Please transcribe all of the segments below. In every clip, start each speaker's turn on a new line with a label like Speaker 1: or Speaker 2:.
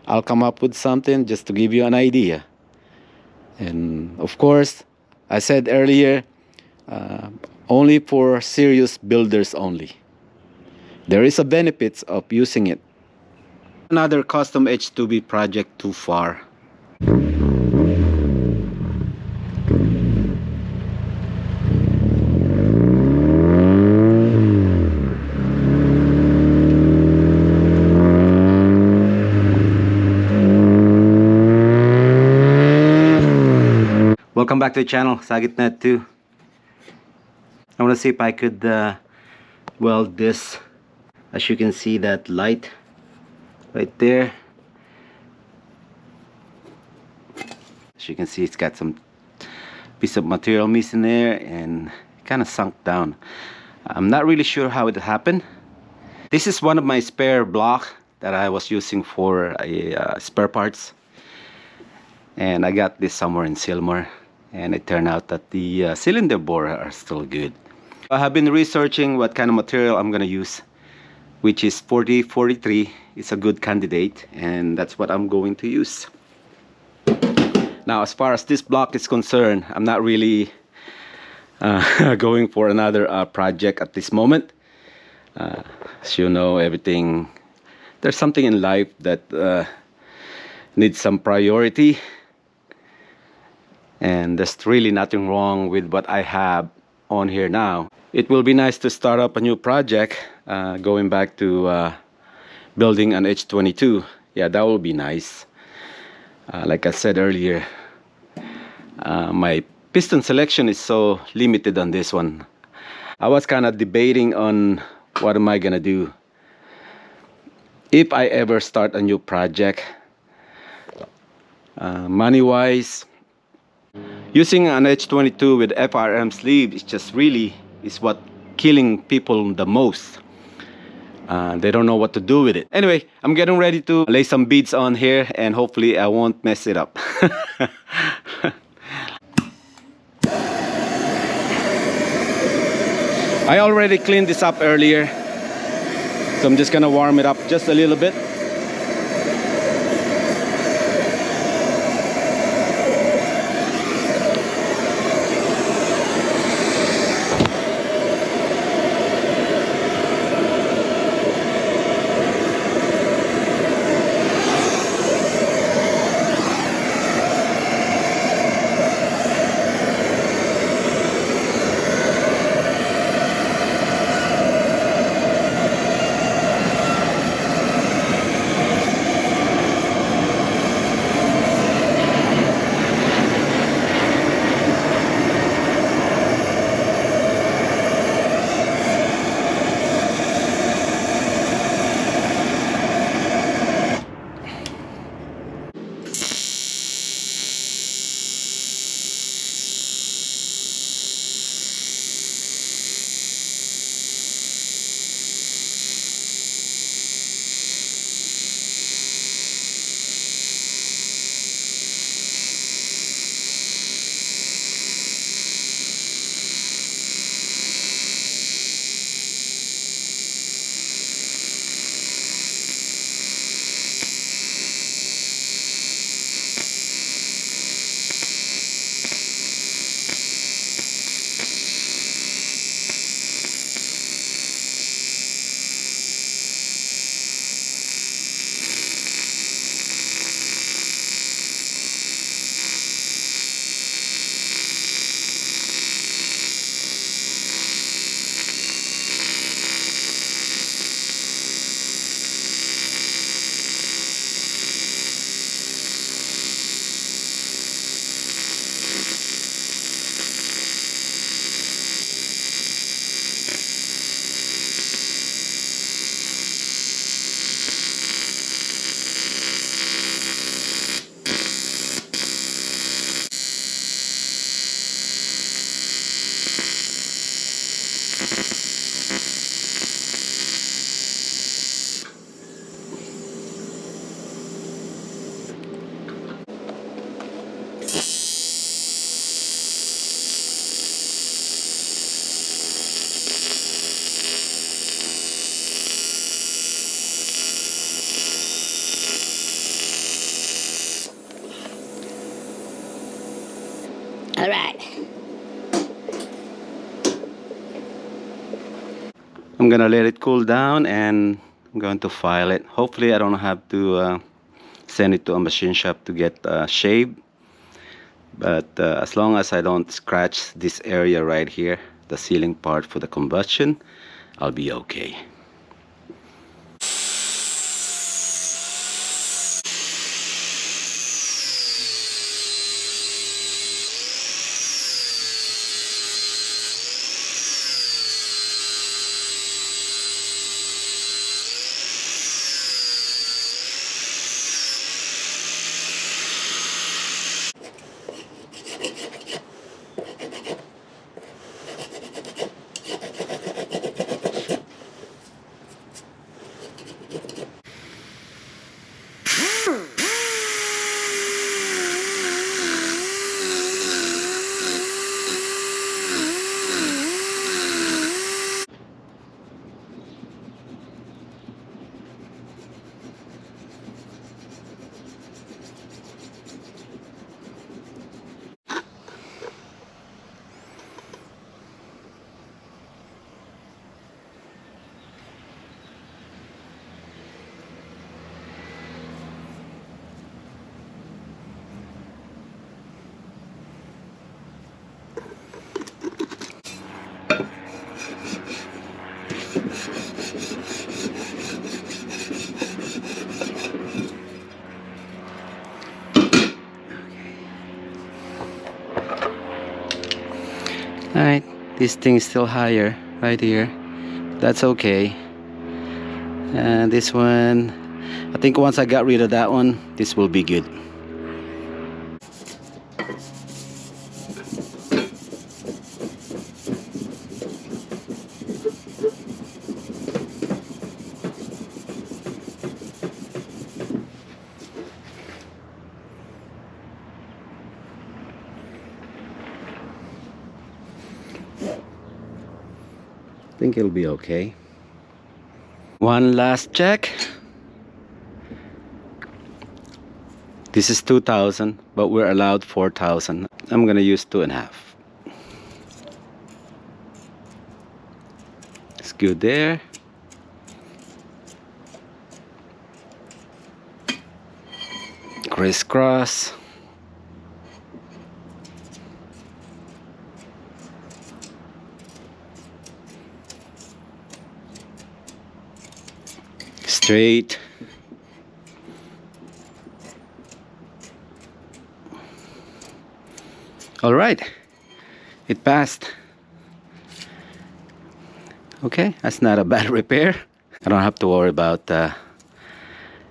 Speaker 1: I'll come up with something just to give you an idea. And of course, I said earlier, only for serious builders only. There is a benefits of using it. Another custom H2B project too far. Welcome back to the channel, Sagitnet 2. I want to see if I could weld this. As you can see, that light right there. As you can see, it's got some piece of material missing there and kind of sunk down. I'm not really sure how it happened. This is one of my spare block that I was using for spare parts, and I got this somewhere in Silmar, and it turned out that the cylinder bore are still good. I have been researching what kind of material I'm gonna use, which is 4043. It's a good candidate, and that's what I'm going to use. Now, as far as this block is concerned, I'm not really going for another project at this moment. As you know, there's something in life that needs some priority, and there's really nothing wrong with what I have on here now. It will be nice to start up a new project, going back to building an H22. Yeah, that will be nice. Like I said earlier, my piston selection is so limited on this one. I was kind of debating on what am I gonna do if I ever start a new project. Money wise, using an H22 with FRM sleeve is just really is what killing people the most. They don't know what to do with it. Anyway, I'm getting ready to lay some beads on here, and hopefully I won't mess it up. I already cleaned this up earlier, so I'm just gonna warm it up just a little bit. I'm gonna let it cool down and I'm going to file it. Hopefully I don't have to send it to a machine shop to get shaved. But as long as I don't scratch this area right here, the sealing part for the combustion, I'll be okay. Alright, this thing is still higher right here. That's okay. And this one, I think once I got rid of that one, this will be good. I think it'll be okay. One last check. This is 2,000, but we're allowed 4,000. I'm gonna use 2.5. It's good there. Crisscross. Straight. All right, it passed. Okay, that's not a bad repair. I don't have to worry about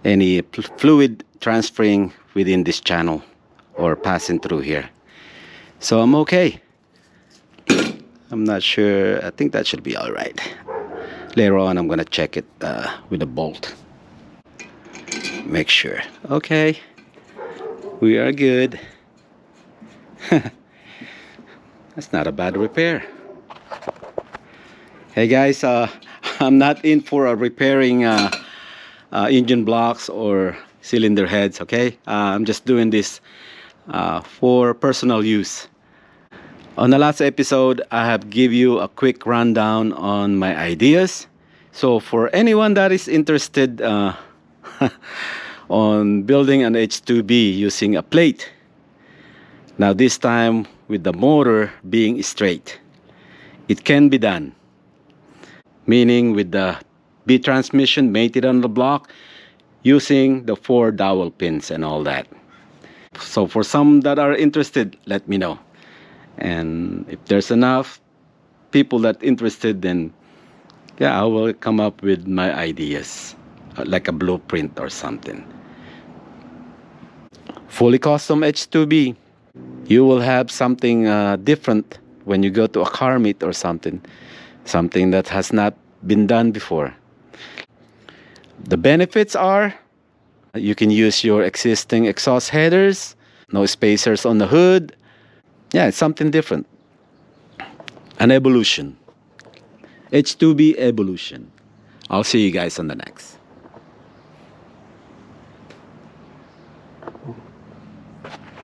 Speaker 1: any fluid transferring within this channel or passing through here. So I'm okay. I'm not sure. I think that should be all right. Later on, I'm gonna check it with a bolt. Make sure. Okay, we are good. That's not a bad repair. Hey guys, I'm not in for repairing engine blocks or cylinder heads, okay? I'm just doing this for personal use. On the last episode, I have give you a quick rundown on my ideas. So for anyone that is interested on building an H2B using a plate, now this time with the motor being straight, it can be done. Meaning with the B transmission mated on the block using the 4 dowel pins and all that. So for some that are interested, let me know. And if there's enough people that interested, then yeah, I will come up with my ideas, like a blueprint or something. Fully custom H2B. You will have something different when you go to a car meet or something that has not been done before. The benefits are you can use your existing exhaust headers, no spacers on the hood. Yeah, it's something different. An evolution. H2B evolution. I'll see you guys on the next.